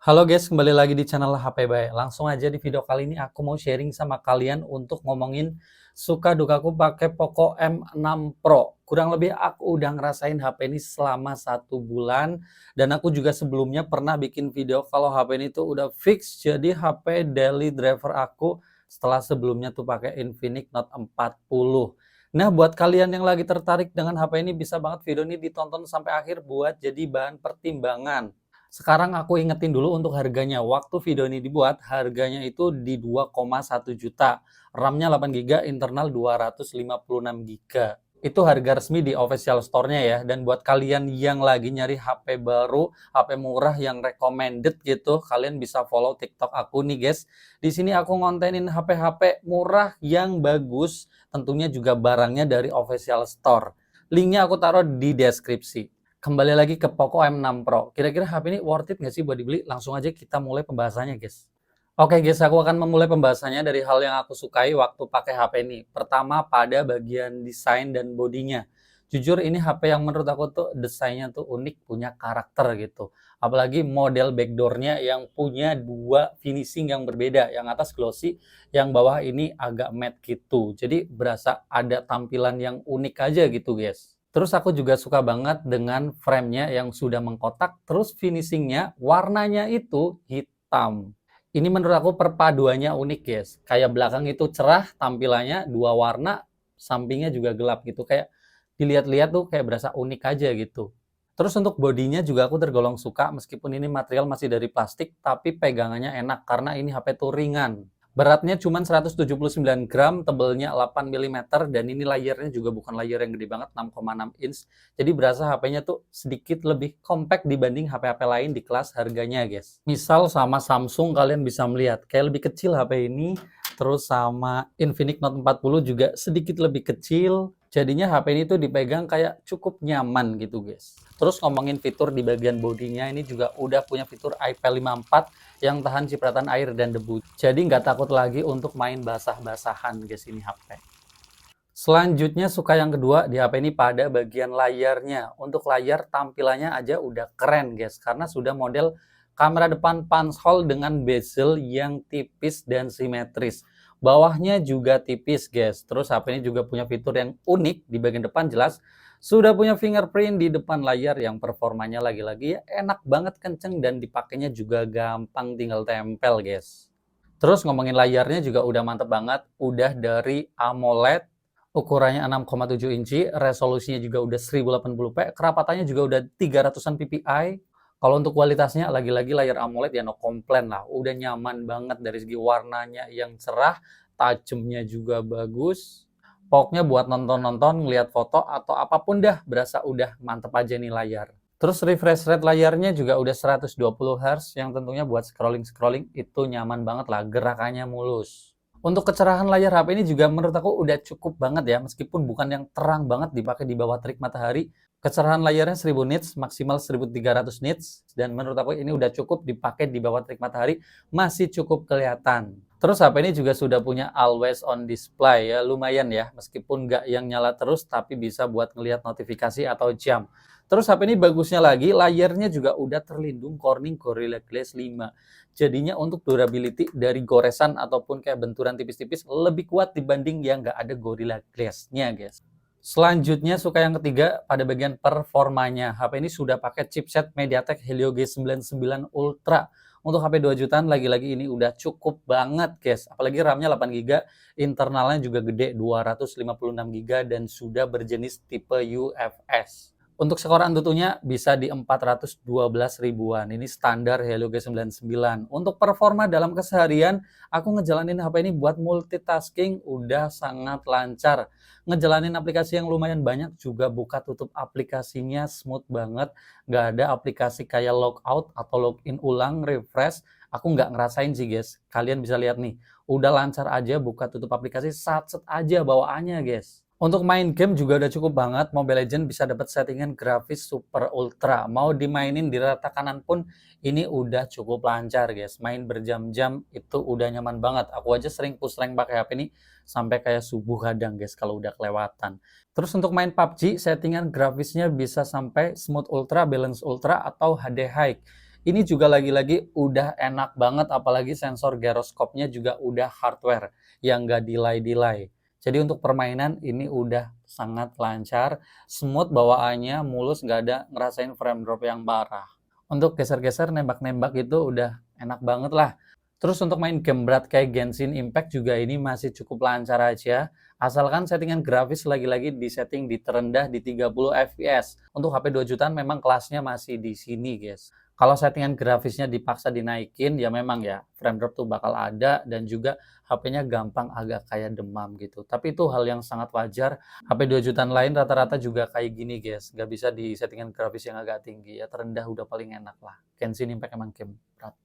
Halo guys, kembali lagi di channel HP Bae. Langsung aja di video kali ini aku mau sharing sama kalian untuk ngomongin suka dukaku pakai Poco M6 Pro. Kurang lebih aku udah ngerasain HP ini selama 1 bulan dan aku juga sebelumnya pernah bikin video kalau HP ini tuh udah fix jadi HP daily driver aku setelah sebelumnya tuh pakai Infinix Note 40. Nah, buat kalian yang lagi tertarik dengan HP ini bisa banget video ini ditonton sampai akhir buat jadi bahan pertimbangan. Sekarang aku ingetin dulu untuk harganya. Waktu video ini dibuat, harganya itu di 2,1 juta. RAM-nya 8 GB, internal 256 GB. Itu harga resmi di official store-nya ya. Dan buat kalian yang lagi nyari HP baru, HP murah yang recommended gitu, kalian bisa follow TikTok aku nih guys. Di sini aku ngontenin HP-HP murah yang bagus, tentunya juga barangnya dari official store. Linknya aku taruh di deskripsi. Kembali lagi ke Poco M6 Pro. Kira-kira HP ini worth it nggak sih buat dibeli? Langsung aja kita mulai pembahasannya, guys. Oke, guys, aku akan memulai pembahasannya dari hal yang aku sukai waktu pakai HP ini. Pertama, pada bagian desain dan bodinya. Jujur, ini HP yang menurut aku tuh desainnya tuh unik, punya karakter gitu. Apalagi model backdoor-nya yang punya dua finishing yang berbeda. Yang atas glossy, yang bawah ini agak matte gitu. Jadi berasa ada tampilan yang unik aja gitu, guys. Terus aku juga suka banget dengan frame-nya yang sudah mengkotak, terus finishing-nya warnanya itu hitam. Ini menurut aku perpaduannya unik, guys. Kayak belakang itu cerah tampilannya, dua warna, sampingnya juga gelap gitu. Kayak dilihat-lihat tuh kayak berasa unik aja gitu. Terus untuk bodinya juga aku tergolong suka, meskipun ini material masih dari plastik, tapi pegangannya enak karena ini HP tuh ringan. Beratnya cuma 179 gram, tebelnya 8 milimeter, dan ini layarnya juga bukan layar yang gede banget, 6,6 inch. Jadi berasa HP-nya tuh sedikit lebih compact dibanding HP-HP lain di kelas harganya, guys. Misal sama Samsung kalian bisa melihat, kayak lebih kecil HP ini, terus sama Infinix Note 40 juga sedikit lebih kecil. Jadinya HP ini tuh dipegang kayak cukup nyaman gitu, guys. Terus ngomongin fitur di bagian bodinya, ini juga udah punya fitur IP54 yang tahan cipratan air dan debu. Jadi nggak takut lagi untuk main basah-basahan guys ini HP. Selanjutnya suka yang kedua di HP ini pada bagian layarnya. Untuk layar tampilannya aja udah keren guys, karena sudah model kamera depan punch hole dengan bezel yang tipis dan simetris. Bawahnya juga tipis guys. Terus HP ini juga punya fitur yang unik di bagian depan, jelas sudah punya fingerprint di depan layar yang performanya lagi-lagi ya enak banget, kenceng, dan dipakainya juga gampang, tinggal tempel guys. Terus ngomongin layarnya juga udah mantep banget, udah dari AMOLED, ukurannya 6,7 inci, resolusinya juga udah 1080p, kerapatannya juga udah 300-an ppi. Kalau untuk kualitasnya, lagi-lagi layar AMOLED ya no komplain lah, udah nyaman banget dari segi warnanya yang cerah, tajamnya juga bagus. Pokoknya buat nonton-nonton, ngeliat foto, atau apapun dah, berasa udah mantep aja nih layar. Terus refresh rate layarnya juga udah 120 Hz, yang tentunya buat scrolling-scrolling itu nyaman banget lah, gerakannya mulus. Untuk kecerahan layar HP ini juga menurut aku udah cukup banget ya, meskipun bukan yang terang banget dipakai di bawah terik matahari. Kecerahan layarnya 1000 nits, maksimal 1300 nits, dan menurut aku ini udah cukup dipakai di bawah terik matahari, masih cukup kelihatan. Terus HP ini juga sudah punya always on display ya, lumayan ya, meskipun nggak yang nyala terus, tapi bisa buat ngelihat notifikasi atau jam. Terus HP ini bagusnya lagi, layarnya juga udah terlindung Corning Gorilla Glass 5. Jadinya untuk durability dari goresan ataupun kayak benturan tipis-tipis lebih kuat dibanding yang nggak ada Gorilla Glass-nya, guys. Selanjutnya suka yang ketiga pada bagian performanya. HP ini sudah pakai chipset MediaTek Helio G99 Ultra. Untuk HP 2 jutaan lagi-lagi ini udah cukup banget, guys. Apalagi RAM-nya 8 GB, internalnya juga gede 256 GB dan sudah berjenis tipe UFS. Untuk skor Antutunya bisa di 412 ribuan. Ini standar Helio G99. Untuk performa dalam keseharian, aku ngejalanin HP ini buat multitasking udah sangat lancar. Ngejalanin aplikasi yang lumayan banyak, juga buka tutup aplikasinya smooth banget. Nggak ada aplikasi kayak logout atau login ulang, refresh. Aku nggak ngerasain sih guys. Kalian bisa lihat nih, udah lancar aja buka tutup aplikasi, sat-set aja bawaannya guys. Untuk main game juga udah cukup banget. Mobile Legends bisa dapat settingan grafis super ultra. Mau dimainin di rata kanan pun ini udah cukup lancar guys. Main berjam-jam itu udah nyaman banget. Aku aja sering push rank pakai HP ini sampai kayak subuh kadang guys kalau udah kelewatan. Terus untuk main PUBG, settingan grafisnya bisa sampai smooth ultra, balance ultra, atau HD high. Ini juga lagi-lagi udah enak banget, apalagi sensor gyroskopnya juga udah hardware yang nggak delay-delay. Jadi untuk permainan ini udah sangat lancar, smooth bawaannya, mulus, nggak ada ngerasain frame drop yang parah. Untuk geser-geser, nembak-nembak itu udah enak banget lah. Terus untuk main game berat kayak Genshin Impact juga ini masih cukup lancar aja. Asalkan settingan grafis lagi-lagi di setting di terendah di 30 fps. Untuk HP 2 jutaan memang kelasnya masih di sini, guys. Kalau settingan grafisnya dipaksa dinaikin, ya memang ya frame drop tuh bakal ada dan juga HP-nya gampang agak kayak demam gitu. Tapi itu hal yang sangat wajar. HP 2 jutaan lain rata-rata juga kayak gini, guys. Gak bisa di settingan grafis yang agak tinggi ya. Terendah udah paling enak lah. Genshin Impact emang game berat.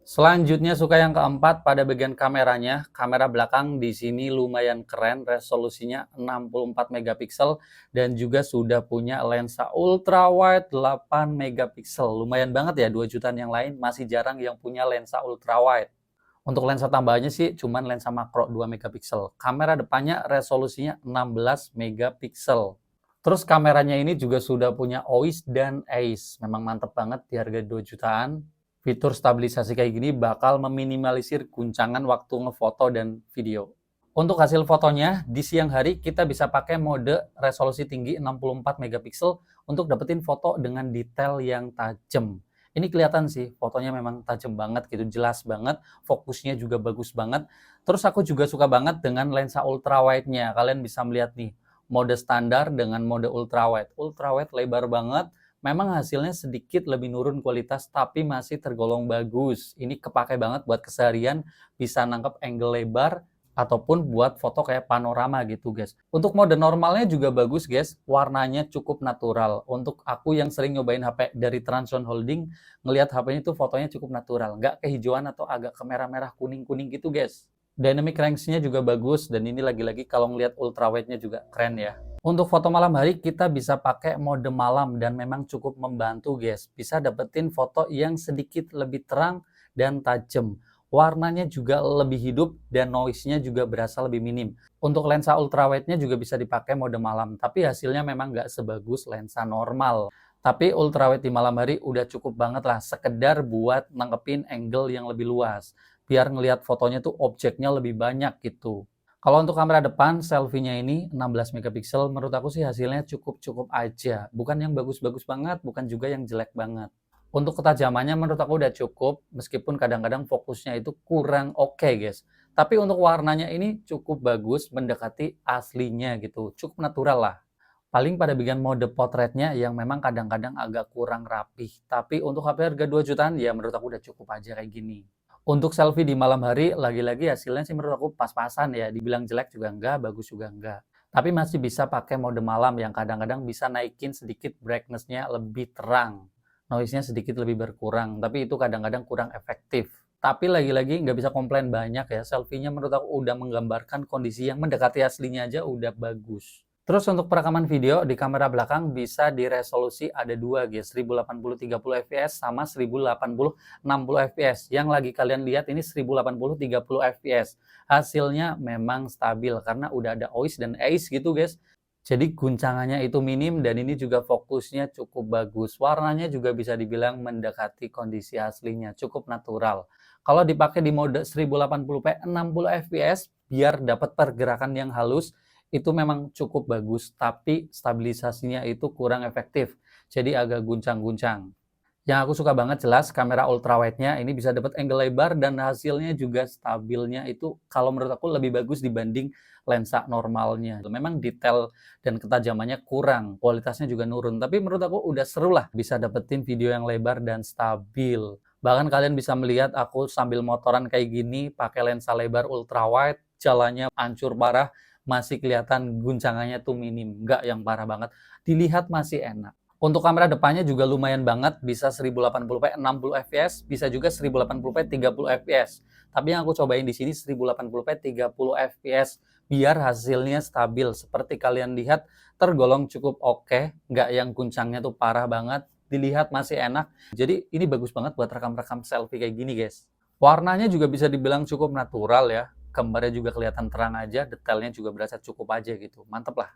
Selanjutnya suka yang keempat pada bagian kameranya. Kamera belakang di sini lumayan keren, resolusinya 64 megapiksel dan juga sudah punya lensa ultra wide 8 megapiksel. Lumayan banget ya, 2 jutaan yang lain masih jarang yang punya lensa ultra wide. Untuk lensa tambahannya sih cuman lensa makro 2 megapiksel. Kamera depannya resolusinya 16 megapiksel. Terus kameranya ini juga sudah punya OIS dan ACE. Memang mantep banget di harga 2 jutaan. Fitur stabilisasi kayak gini bakal meminimalisir guncangan waktu ngefoto dan video. Untuk hasil fotonya, di siang hari kita bisa pakai mode resolusi tinggi 64 megapiksel untuk dapetin foto dengan detail yang tajam. Ini kelihatan sih, fotonya memang tajam banget gitu, jelas banget, fokusnya juga bagus banget. Terus aku juga suka banget dengan lensa ultra wide-nya. Kalian bisa melihat nih, mode standar dengan mode ultra wide. Ultra wide lebar banget, memang hasilnya sedikit lebih nurun kualitas, tapi masih tergolong bagus. Ini kepake banget buat keseharian, bisa nangkep angle lebar, ataupun buat foto kayak panorama gitu, guys. Untuk mode normalnya juga bagus, guys. Warnanya cukup natural. Untuk aku yang sering nyobain HP dari Transsion Holding, ngelihat HP-nya tuh fotonya cukup natural. Nggak kehijauan atau agak kemerah-merah kuning-kuning gitu, guys. Dynamic range-nya juga bagus, dan ini lagi-lagi kalau ngelihat ultra wide-nya juga keren ya. Untuk foto malam hari kita bisa pakai mode malam dan memang cukup membantu, guys. Bisa dapetin foto yang sedikit lebih terang dan tajam. Warnanya juga lebih hidup dan noise-nya juga berasa lebih minim. Untuk lensa ultrawide-nya juga bisa dipakai mode malam, tapi hasilnya memang nggak sebagus lensa normal. Tapi ultrawide di malam hari udah cukup banget lah, sekedar buat nangkepin angle yang lebih luas. Biar ngelihat fotonya tuh objeknya lebih banyak gitu. Kalau untuk kamera depan, selfie-nya ini 16 megapiksel, menurut aku sih hasilnya cukup-cukup aja. Bukan yang bagus-bagus banget, bukan juga yang jelek banget. Untuk ketajamannya menurut aku udah cukup, meskipun kadang-kadang fokusnya itu kurang oke, guys. Tapi untuk warnanya ini cukup bagus, mendekati aslinya gitu. Cukup natural lah. Paling pada bagian mode potretnya yang memang kadang-kadang agak kurang rapih. Tapi untuk HP harga 2 jutaan, ya menurut aku udah cukup aja kayak gini. Untuk selfie di malam hari, lagi-lagi hasilnya sih menurut aku pas-pasan ya. Dibilang jelek juga enggak, bagus juga enggak. Tapi masih bisa pakai mode malam yang kadang-kadang bisa naikin sedikit brightness-nya lebih terang. Noise-nya sedikit lebih berkurang, tapi itu kadang-kadang kurang efektif. Tapi lagi-lagi nggak bisa komplain banyak ya. Selfie-nya menurut aku udah menggambarkan kondisi yang mendekati aslinya aja udah bagus. Terus untuk perekaman video di kamera belakang bisa di resolusi ada dua, guys, 1080 30 fps sama 1080 60 fps. Yang lagi kalian lihat ini 1080 30 fps. Hasilnya memang stabil karena udah ada OIS dan ACE gitu, guys. Jadi guncangannya itu minim dan ini juga fokusnya cukup bagus. Warnanya juga bisa dibilang mendekati kondisi aslinya, cukup natural. Kalau dipakai di mode 1080p 60 fps biar dapat pergerakan yang halus, itu memang cukup bagus, tapi stabilisasinya itu kurang efektif. Jadi agak guncang-guncang. Yang aku suka banget jelas kamera ultrawide-nya ini bisa dapat angle lebar dan hasilnya juga stabilnya itu kalau menurut aku lebih bagus dibanding lensa normalnya. Memang detail dan ketajamannya kurang, kualitasnya juga nurun, tapi menurut aku udah seru lah bisa dapetin video yang lebar dan stabil. Bahkan kalian bisa melihat aku sambil motoran kayak gini pakai lensa lebar ultrawide, jalannya hancur parah, masih kelihatan guncangannya tuh minim, nggak yang parah banget. Dilihat masih enak. Untuk kamera depannya juga lumayan banget, bisa 1080p 60 fps, bisa juga 1080p 30 fps. Tapi yang aku cobain di sini 1080p 30 fps, biar hasilnya stabil. Seperti kalian lihat, tergolong cukup oke, nggak yang guncangnya tuh parah banget, dilihat masih enak. Jadi ini bagus banget buat rekam-rekam selfie kayak gini, guys. Warnanya juga bisa dibilang cukup natural ya, gambarnya juga kelihatan terang aja, detailnya juga berasa cukup aja gitu, mantep lah.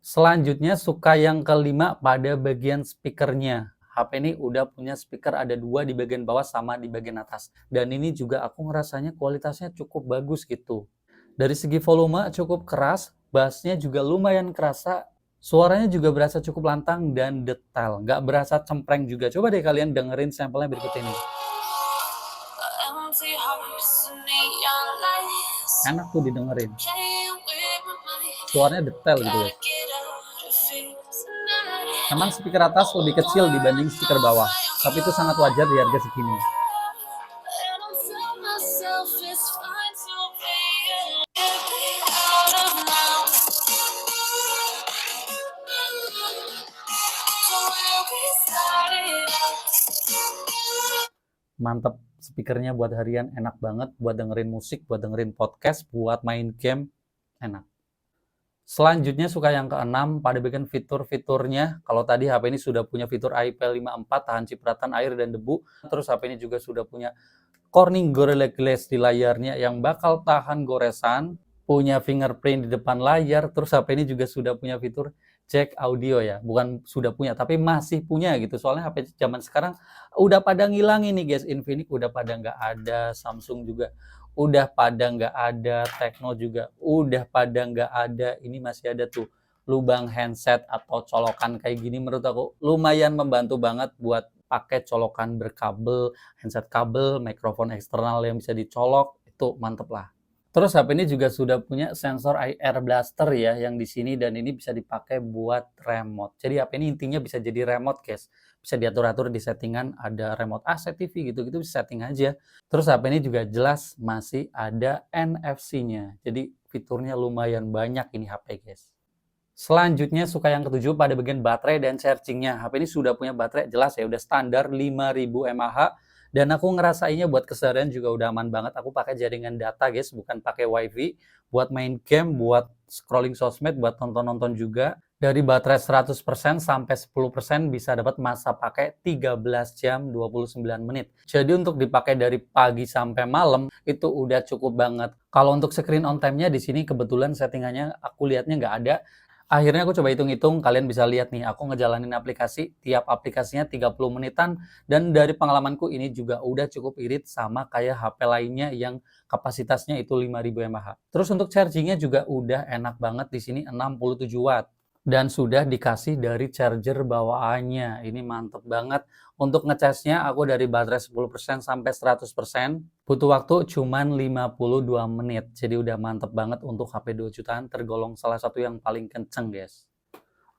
Selanjutnya suka yang kelima pada bagian speakernya. HP ini udah punya speaker ada 2 di bagian bawah sama di bagian atas. Dan ini juga aku ngerasanya kualitasnya cukup bagus gitu. Dari segi volume cukup keras, bass-nya juga lumayan kerasa, suaranya juga berasa cukup lantang dan detail, nggak berasa cempreng juga. Coba deh kalian dengerin sampelnya berikut ini. Enak tuh didengerin. Suaranya detail gitu ya. Memang speaker atas lebih kecil dibanding speaker bawah, tapi itu sangat wajar di harga segini. Mantep, speakernya buat harian enak banget, buat dengerin musik, buat dengerin podcast, buat main game, enak. Selanjutnya suka yang keenam pada bagian fitur-fiturnya. Kalau tadi HP ini sudah punya fitur IP54 tahan cipratan air dan debu. Terus HP ini juga sudah punya Corning Gorilla Glass di layarnya yang bakal tahan goresan. Punya fingerprint di depan layar. Terus HP ini juga sudah punya fitur jack audio ya. Bukan sudah punya, tapi masih punya gitu. Soalnya HP zaman sekarang udah pada ngilang ini guys. Infinix udah pada nggak ada, Samsung juga udah pada nggak ada, Tecno juga udah pada nggak ada. Ini masih ada tuh lubang handset atau colokan kayak gini, menurut aku lumayan membantu banget buat pakai colokan berkabel, handset kabel, mikrofon eksternal yang bisa dicolok, itu mantep lah. Terus HP ini juga sudah punya sensor air blaster ya yang di sini, dan ini bisa dipakai buat remote. Jadi HP ini intinya bisa jadi remote guys. Bisa diatur-atur di settingan, ada remote AC, TV gitu-gitu bisa setting aja. Terus HP ini juga jelas masih ada NFC-nya. Jadi fiturnya lumayan banyak ini HP guys. Selanjutnya suka yang ketujuh pada bagian baterai dan chargingnya. HP ini sudah punya baterai jelas ya, udah standar 5000 mAh. Dan aku ngerasainnya buat keseharian juga udah aman banget. Aku pakai jaringan data guys, bukan pakai wifi. Buat main game, buat scrolling sosmed, buat nonton-nonton juga. Dari baterai 100% sampai 10% bisa dapat masa pakai 13 jam 29 menit. Jadi untuk dipakai dari pagi sampai malam itu udah cukup banget. Kalau untuk screen on time-nya di sini kebetulan settingannya aku lihatnya nggak ada. Akhirnya aku coba hitung-hitung, kalian bisa lihat nih, aku ngejalanin aplikasi, tiap aplikasinya 30 menitan, dan dari pengalamanku ini juga udah cukup irit sama kayak HP lainnya yang kapasitasnya itu 5000 mAh. Terus untuk chargingnya juga udah enak banget di sini 67 watt. Dan sudah dikasih dari charger bawaannya, ini mantep banget. Untuk ngecasnya aku dari baterai 10% sampai 100%, butuh waktu cuman 52 menit. Jadi udah mantep banget untuk HP 2 jutaan, tergolong salah satu yang paling kenceng guys.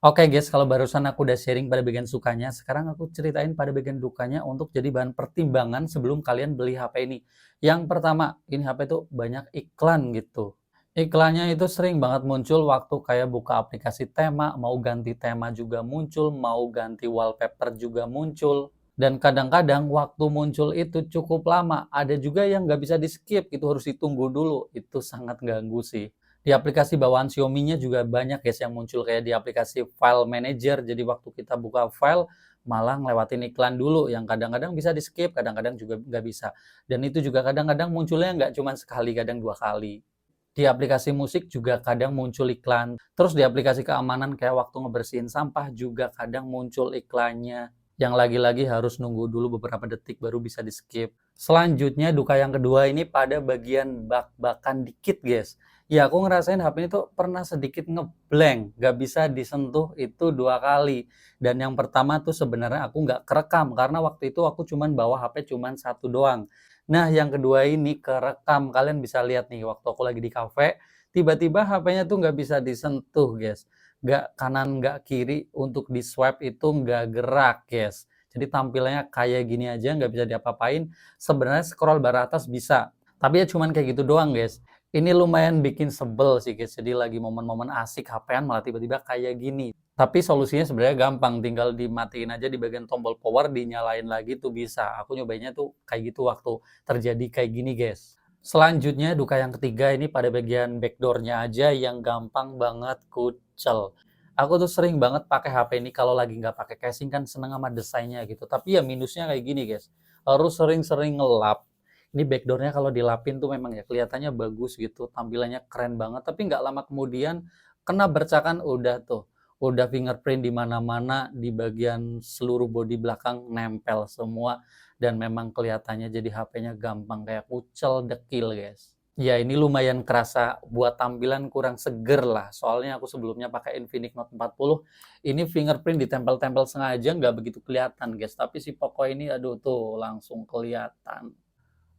Oke guys, kalau barusan aku udah sharing pada bagian sukanya, sekarang aku ceritain pada bagian dukanya untuk jadi bahan pertimbangan sebelum kalian beli HP ini. Yang pertama, ini HP tuh banyak iklan gitu. Iklannya itu sering banget muncul waktu kayak buka aplikasi tema, mau ganti tema juga muncul, mau ganti wallpaper juga muncul. Dan kadang-kadang waktu muncul itu cukup lama. Ada juga yang nggak bisa di-skip, itu harus ditunggu dulu. Itu sangat ganggu sih. Di aplikasi bawaan Xiaomi-nya juga banyak guys yang muncul kayak di aplikasi File Manager. Jadi waktu kita buka file, malah ngelewatin iklan dulu yang kadang-kadang bisa di-skip, kadang-kadang juga nggak bisa. Dan itu juga kadang-kadang munculnya nggak cuma sekali, kadang 2 kali. Di aplikasi musik juga kadang muncul iklan. Terus di aplikasi keamanan kayak waktu ngebersihin sampah juga kadang muncul iklannya. Yang lagi-lagi harus nunggu dulu beberapa detik baru bisa di-skip. Selanjutnya duka yang kedua ini pada bagian bak-bakan dikit guys. Ya aku ngerasain HP ini tuh pernah sedikit ngeblank. Gak bisa disentuh itu 2 kali. Dan yang pertama tuh sebenarnya aku nggak kerekam. Karena waktu itu aku cuman bawa HP cuman satu doang. Nah, yang kedua ini kerekam. Kalian bisa lihat nih, waktu aku lagi di kafe, tiba-tiba HP-nya tuh nggak bisa disentuh, guys. Nggak kanan, nggak kiri, untuk di swipe itu nggak gerak, guys. Jadi tampilannya kayak gini aja, nggak bisa diapa-apain. Sebenarnya scroll bar atas bisa, tapi ya cuman kayak gitu doang, guys. Ini lumayan bikin sebel sih, guys. Jadi lagi momen-momen asik HP-an malah tiba-tiba kayak gini. Tapi solusinya sebenarnya gampang, tinggal dimatiin aja di bagian tombol power, dinyalain lagi tuh bisa. Aku nyobainnya tuh kayak gitu waktu terjadi kayak gini guys. Selanjutnya duka yang ketiga ini pada bagian backdoor-nya aja yang gampang banget kucel. Aku tuh sering banget pakai HP ini kalau lagi nggak pakai casing kan seneng sama desainnya gitu. Tapi ya minusnya kayak gini guys, harus sering-sering ngelap. Ini backdoor-nya kalau dilapin tuh memang ya kelihatannya bagus gitu, tampilannya keren banget. Tapi nggak lama kemudian kena bercakan udah tuh. Udah fingerprint di mana-mana, di bagian seluruh bodi belakang nempel semua, dan memang kelihatannya jadi HP-nya gampang kayak kucel dekil, guys. Ya ini lumayan kerasa buat tampilan kurang seger lah, soalnya aku sebelumnya pakai Infinix Note 40, ini fingerprint ditempel-tempel sengaja nggak begitu kelihatan, guys. Tapi si Poco ini aduh tuh langsung kelihatan.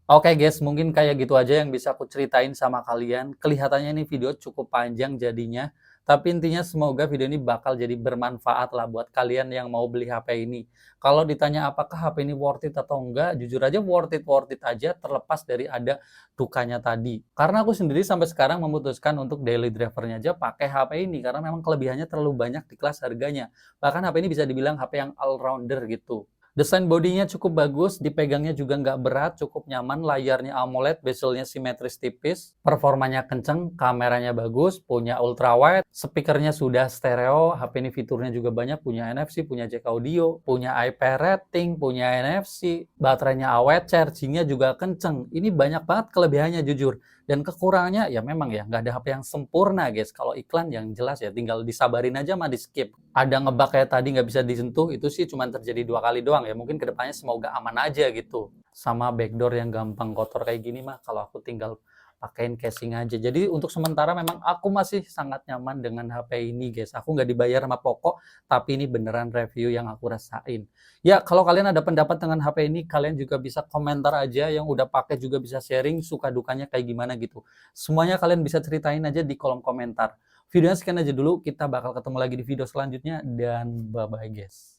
Oke guys, mungkin kayak gitu aja yang bisa aku ceritain sama kalian. Kelihatannya ini video cukup panjang jadinya, tapi intinya semoga video ini bakal jadi bermanfaat lah buat kalian yang mau beli HP ini. Kalau ditanya apakah HP ini worth it atau enggak, jujur aja worth it aja terlepas dari ada dukanya tadi. Karena aku sendiri sampai sekarang memutuskan untuk daily drivernya aja pakai HP ini, karena memang kelebihannya terlalu banyak di kelas harganya. Bahkan HP ini bisa dibilang HP yang all-rounder gitu. Desain bodinya cukup bagus, dipegangnya juga nggak berat, cukup nyaman, layarnya AMOLED, bezelnya simetris tipis, performanya kenceng, kameranya bagus, punya ultrawide, speakernya sudah stereo, HP ini fiturnya juga banyak, punya NFC, punya jack audio, punya IP rating, punya NFC, baterainya awet, chargingnya juga kenceng. Ini banyak banget kelebihannya jujur. Dan kekurangannya ya memang ya nggak ada HP yang sempurna guys. Kalau iklan yang jelas ya tinggal disabarin aja mah di skip. Ada ngebug kayak tadi nggak bisa disentuh itu sih cuma terjadi 2 kali doang ya. Mungkin kedepannya semoga aman aja gitu. Sama backdoor yang gampang kotor kayak gini mah kalau aku tinggal pakein casing aja. Jadi untuk sementara memang aku masih sangat nyaman dengan HP ini guys. Aku nggak dibayar sama Poco, tapi ini beneran review yang aku rasain. Ya kalau kalian ada pendapat dengan HP ini, kalian juga bisa komentar aja. Yang udah pakai juga bisa sharing suka dukanya kayak gimana gitu. Semuanya kalian bisa ceritain aja di kolom komentar. Videonya sekian aja dulu, kita bakal ketemu lagi di video selanjutnya dan bye-bye guys.